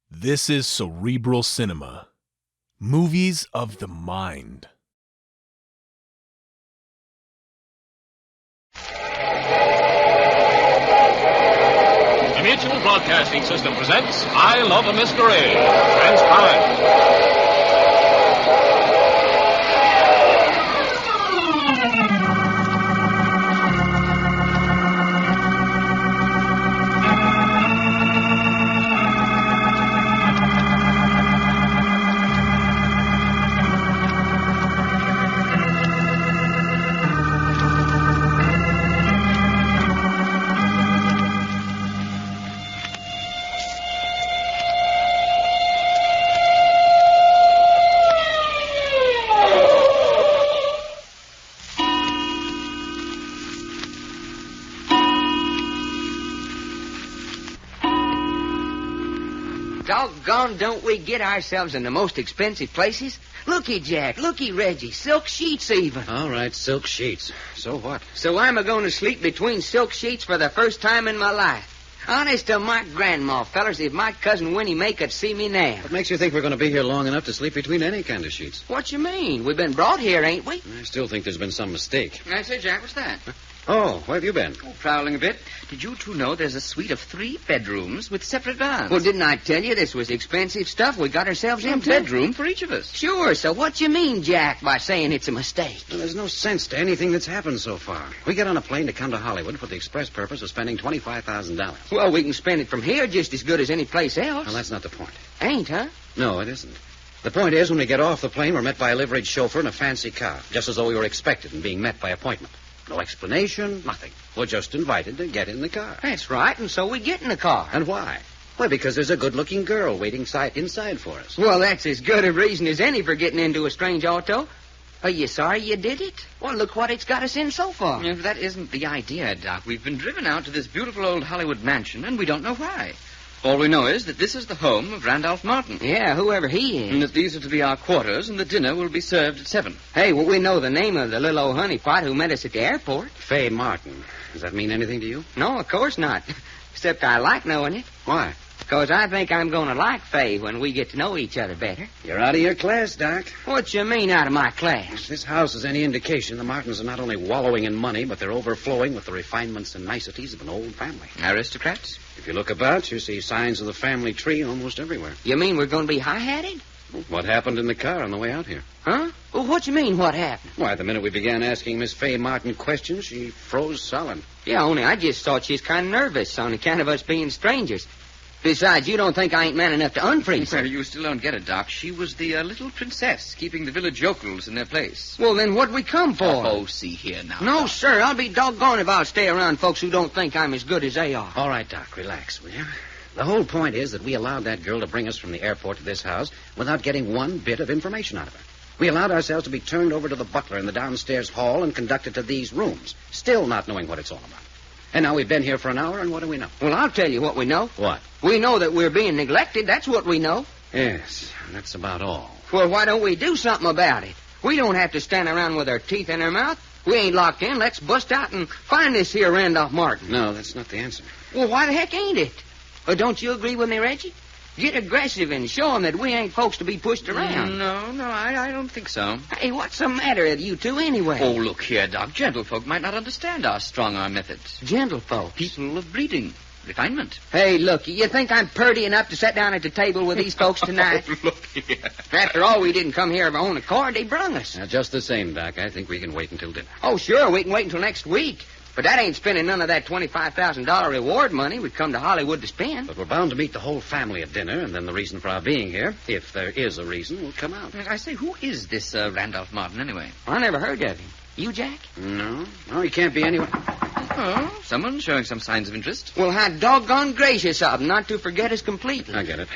This is Cerebral Cinema. Movies of the mind. The Mutual Broadcasting System presents I Love a Mystery. Transcribed. Doggone, don't we get ourselves in the most expensive places? Looky, Jack. Looky, Reggie. Silk sheets, even. All right, silk sheets. So what? So I'm a-going to sleep between silk sheets for the first time in my life. Honest to my grandma, fellers, if my cousin Winnie Mae could see me now. What makes you think we're going to be here long enough to sleep between any kind of sheets? What you mean? We've been brought here, ain't we? I still think there's been some mistake. I say, Jack, what's that? Oh, where have you been? Oh, prowling a bit. Did you two know there's a suite of 3 bedrooms with separate barns? Well, didn't I tell you this was expensive stuff we got ourselves a into? bedroom for each of us. Sure, so what you mean, Jack, by saying it's a mistake? Well, there's no sense to anything that's happened so far. We get on a plane to come to Hollywood for the express purpose of spending $25,000. Well, we can spend it from here just as good as any place else. Well, that's not the point. Ain't, huh? No, it isn't. The point is, when we get off the plane, we're met by a liveried chauffeur in a fancy car, just as though we were expected and being met by appointment. No explanation, nothing. We're just invited to get in the car. That's right, and so we get in the car. And why? Well, because there's a good-looking girl waiting inside for us. Well, that's as good a reason as any for getting into a strange auto. Are you sorry you did it? Well, look what it's got us in so far. If that isn't the idea, Doc. We've been driven out to this beautiful old Hollywood mansion, and we don't know why. All we know is that this is the home of Randolph Martin. Yeah, whoever he is. And that these are to be our quarters, and the dinner will be served at 7. Hey, well, we know the name of the little old honeypot who met us at the airport. Fay Martin. Does that mean anything to you? No, of course not. Except I like knowing it. Why? Because I think I'm going to like Fay when we get to know each other better. You're out of your class, Doc. What you mean, out of my class? If this house is any indication, the Martins are not only wallowing in money, but they're overflowing with the refinements and niceties of an old family. Aristocrats? If you look about, you see signs of the family tree almost everywhere. You mean we're going to be high-hatted? What happened in the car on the way out here? Huh? Well, what you mean, what happened? Why, the minute we began asking Miss Fay Martin questions, she froze solid. Yeah, only I just thought she was kind of nervous on account of us being strangers. Besides, you don't think I ain't man enough to unfreeze her. Well, you still don't get it, Doc. She was the little princess keeping the village yokels in their place. Well, then what'd we come for? Oh, see here now. No, Doc. sir. I'll be doggone if I'll stay around folks who don't think I'm as good as they are. All right, Doc, relax, will you? The whole point is that we allowed that girl to bring us from the airport to this house without getting one bit of information out of her. We allowed ourselves to be turned over to the butler in the downstairs hall and conducted to these rooms, still not knowing what it's all about. And now we've been here for an hour, and what do we know? Well, I'll tell you what we know. What? We know that we're being neglected. That's what we know. Yes, that's about all. Well, why don't we do something about it? We don't have to stand around with our teeth in our mouth. We ain't locked in. Let's bust out and find this here Randolph Martin. No, that's not the answer. Well, why the heck ain't it? Don't you agree with me, Reggie? Get aggressive and show 'em that we ain't folks to be pushed around. No, I don't think so. Hey, what's the matter with you two anyway? Oh, look here, Doc. Gentlefolk might not understand our strong-arm methods. Gentlefolk. People of breeding. Refinement. Hey, look, you think I'm purty enough to sit down at the table with these folks tonight? Oh, look here. After all, we didn't come here of our own accord. They brung us. Now, just the same, Doc, I think we can wait until dinner. Oh, sure, we can wait until next week. But that ain't spending none of that $25,000 reward money we'd come to Hollywood to spend. But we're bound to meet the whole family at dinner, and then the reason for our being here, if there is a reason, will come out. I say, who is this Randolph Martin, anyway? I never heard of him. You, Jack? No, he can't be anyone. Oh, someone showing some signs of interest. Well, how doggone gracious of him not to forget us completely. I get it.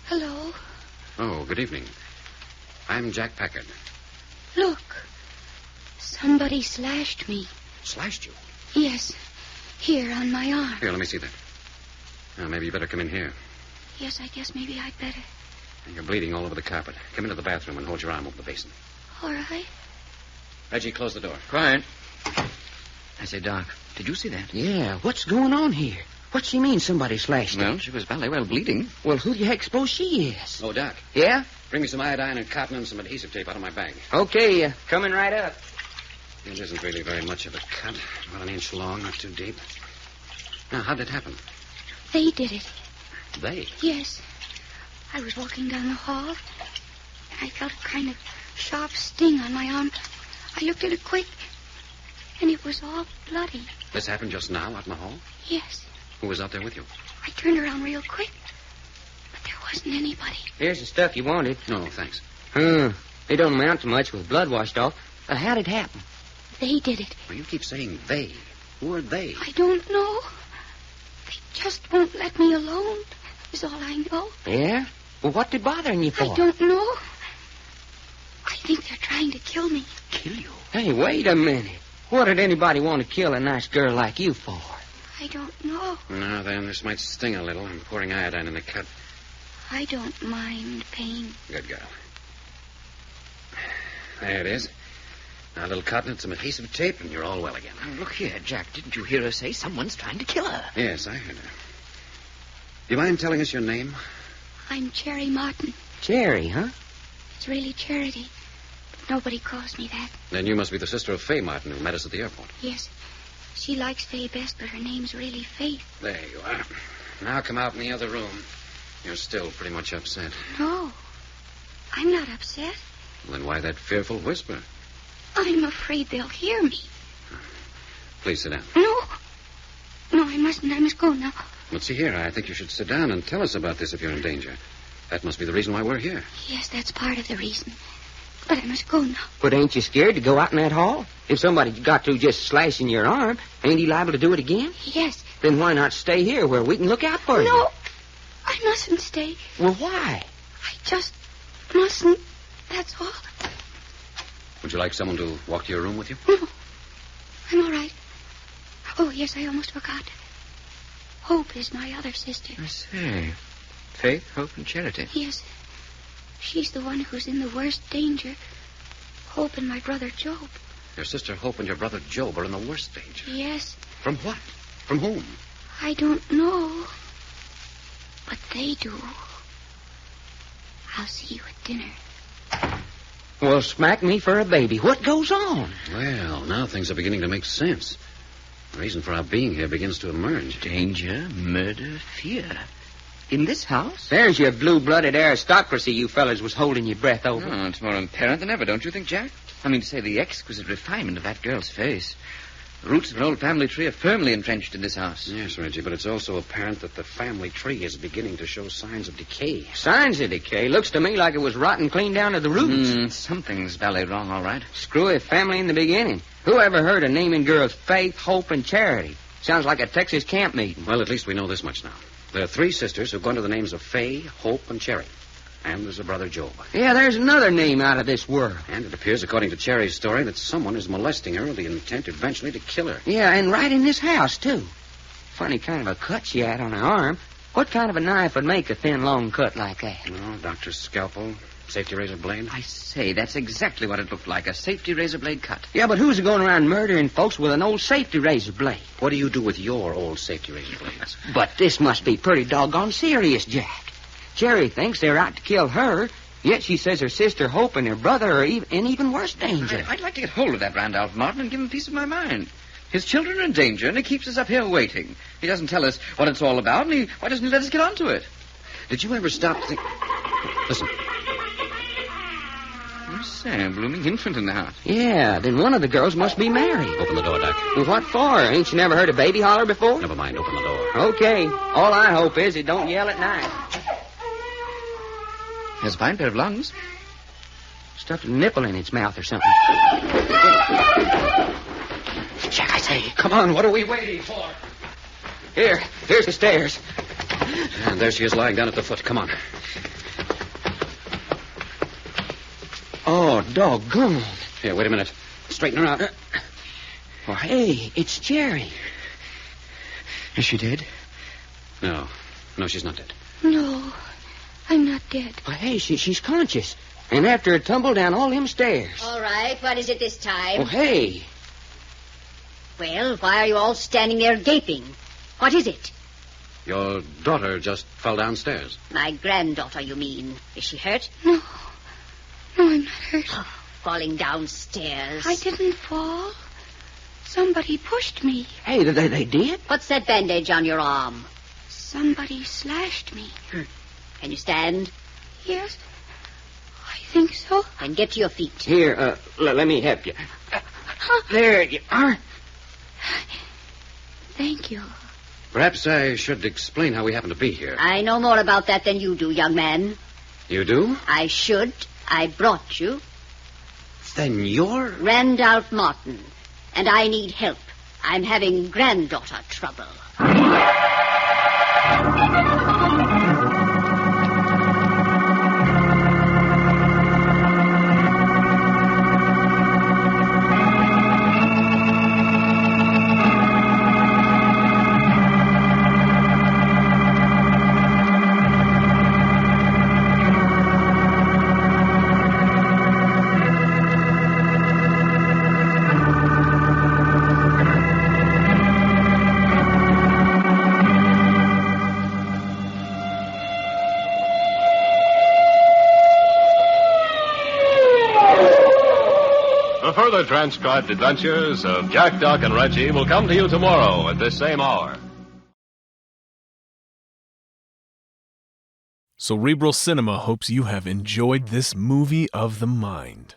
Hello. Oh, good evening. I'm Jack Packard. Look. Somebody slashed me. Slashed you? Yes. Here, on my arm. Here, let me see that. Now, maybe you better come in here. Yes, I guess maybe I'd better. You're bleeding all over the carpet. Come into the bathroom and hold your arm over the basin. All right. Reggie, close the door. Quiet. I say, Doc, did you see that? Yeah, what's going on here? What's she mean somebody slashed her? Well, she was valley well bleeding. Well, who do you heck suppose she is? Oh, Doc, Yeah? bring me some iodine and cotton and some adhesive tape out of my bag. Okay, coming right up. It isn't really very much of a cut. About an inch long, not too deep. Now, how'd it happen? They did it. They? Yes. I was walking down the hall, and I felt a kind of sharp sting on my arm. I looked at it quick, and it was all bloody. This happened just now out in the hall? Yes. Who was out there with you? I turned around real quick, but there wasn't anybody. Here's the stuff you wanted. No, thanks. It don't amount to much with blood washed off. How'd it happen? They did it. Well, you keep saying they. Who are they? I don't know. They just won't let me alone, is all I know. Yeah? Well, what they bothering you for? I don't know. I think they're trying to kill me. Kill you? Hey, wait a minute. What did anybody want to kill a nice girl like you for? I don't know. Now, then, this might sting a little. I'm pouring iodine in the cut. I don't mind pain. Good girl. There it is. Now, a little cotton and some adhesive tape, and you're all well again. Now, look here, Jack. Didn't you hear her say someone's trying to kill her? Yes, I heard her. Do you mind telling us your name? I'm Cherry Martin. Cherry, huh? It's really Charity. But nobody calls me that. Then you must be the sister of Fay Martin who met us at the airport. Yes. She likes Faye best, but her name's really Faith. There you are. Now come out in the other room. You're still pretty much upset. No. I'm not upset. Well, then why that fearful whisper? I'm afraid they'll hear me. Please sit down. No. No, I mustn't. I must go now. Let's see here. I think you should sit down and tell us about this if you're in danger. That must be the reason why we're here. Yes, that's part of the reason. But I must go now. But ain't you scared to go out in that hall? If somebody got through just slashing your arm, ain't he liable to do it again? Yes. Then why not stay here where we can look out for you? No. I mustn't stay. Well, why? I just mustn't. That's all. Would you like someone to walk to your room with you? No. I'm all right. Oh, yes, I almost forgot. Hope is my other sister. I see. Faith, Hope, and Charity. Yes. She's the one who's in the worst danger. Hope and my brother Job. Your sister Hope and your brother Job are in the worst danger. Yes. From what? From whom? I don't know. But they do. I'll see you at dinner. Well, smack me for a baby. What goes on? Well, now things are beginning to make sense. The reason for our being here begins to emerge. Danger, murder, fear. In this house? There's your blue-blooded aristocracy you fellas was holding your breath over. Oh, it's more apparent than ever, don't you think, Jack? I mean to say the exquisite refinement of that girl's face. The roots of an old family tree are firmly entrenched in this house. Yes, Reggie, but it's also apparent that the family tree is beginning to show signs of decay. Signs of decay. Looks to me like it was rotten clean down to the roots. Something's ballet wrong, all right. Screwy family in the beginning. Who ever heard of naming girls Faith, Hope, and Charity? Sounds like a Texas camp meeting. Well, at least we know this much now. There are 3 sisters who've gone to the names of Fay, Hope, and Cherry. And there's a brother Job. Yeah, there's another name out of this world. And it appears, according to Cherry's story, that someone is molesting her with the intent eventually to kill her. Yeah, and right in this house, too. Funny kind of a cut she had on her arm. What kind of a knife would make a thin, long cut like that? Oh, doctor's scalpel, safety razor blade. I say, that's exactly what it looked like, a safety razor blade cut. Yeah, but who's going around murdering folks with an old safety razor blade? What do you do with your old safety razor blades? But this must be pretty doggone serious, Jack. Cherry thinks they're out to kill her, yet she says her sister Hope and her brother are in even worse danger. I'd like to get hold of that Randolph Martin and give him a piece of my mind. His children are in danger, and he keeps us up here waiting. He doesn't tell us what it's all about, and why doesn't he let us get onto it? Did you ever stop to think... Listen. I say, a blooming infant in the house. Yeah, then one of the girls must be married. Open the door, Doc. Well, what for? Ain't you never heard a baby holler before? Never mind, open the door. Okay. All I hope is it don't yell at night. Has a fine pair of lungs. Stuffed a nipple in its mouth or something. Jack, I say, come on, what are we waiting for? Here's the stairs. And there she is lying down at the foot. Come on. Oh, doggone. Here, wait a minute. Straighten her out. Well, hey, it's Cherry. Is she dead? No, she's not dead. No, I'm not dead. Well, hey, she's conscious. And after a tumble down all them stairs. All right, what is it this time? Oh, hey. Well, why are you all standing there gaping? What is it? Your daughter just fell downstairs. My granddaughter, you mean. Is she hurt? No. No, I'm not hurt. Falling downstairs. I didn't fall. Somebody pushed me. Hey, they did? What's that bandage on your arm? Somebody slashed me. Can you stand? Yes, I think so. Then get to your feet. Here, let me help you. There you are. Thank you. Perhaps I should explain how we happen to be here. I know more about that than you do, young man. You do? I should. I brought you. Then you're... Randolph Martin. And I need help. I'm having granddaughter trouble. The further transcribed adventures of Jack, Doc, and Reggie will come to you tomorrow at this same hour. Cerebral Cinema hopes you have enjoyed this movie of the mind.